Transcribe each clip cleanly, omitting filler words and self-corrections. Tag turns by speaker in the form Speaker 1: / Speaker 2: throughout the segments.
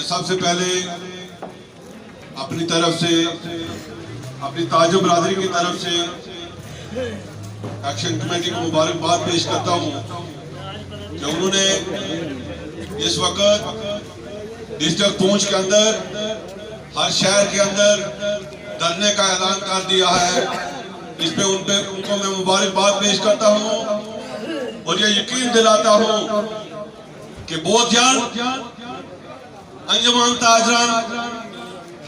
Speaker 1: सबसे पहले अपनी तरफ से, अपनी ताजो बरादरी की तरफ से एक्शन कमेटी को मुबारकबाद पेश करता हूँ कि उन्होंने इस वक्त डिस्ट्रिक्ट पूंछ के अंदर हर शहर के अंदर धरने का ऐलान कर दिया है। इस पे उनको मैं मुबारकबाद पेश करता हूँ और ये यकीन दिलाता हूँ कि बहुत जल्द अंजुमन ताजरान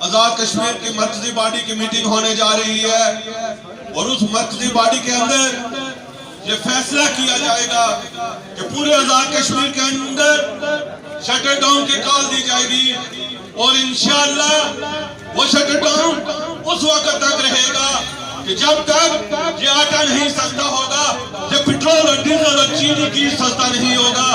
Speaker 1: आजाद कश्मीर की मरकजी बॉडी की मीटिंग होने जा रही है और उस मरकजी बॉडी के अंदर ये फैसला किया जाएगा कि पूरे आजाद कश्मीर के अंदर शटर डाउन की कॉल दी जाएगी और इंशाअल्लाह वो शटर डाउन उस वक्त तक रहेगा कि जब तक ये आटा नहीं सस्ता होगा, ये पेट्रोल और डीजल और चीनी की सस्ता नहीं होगा।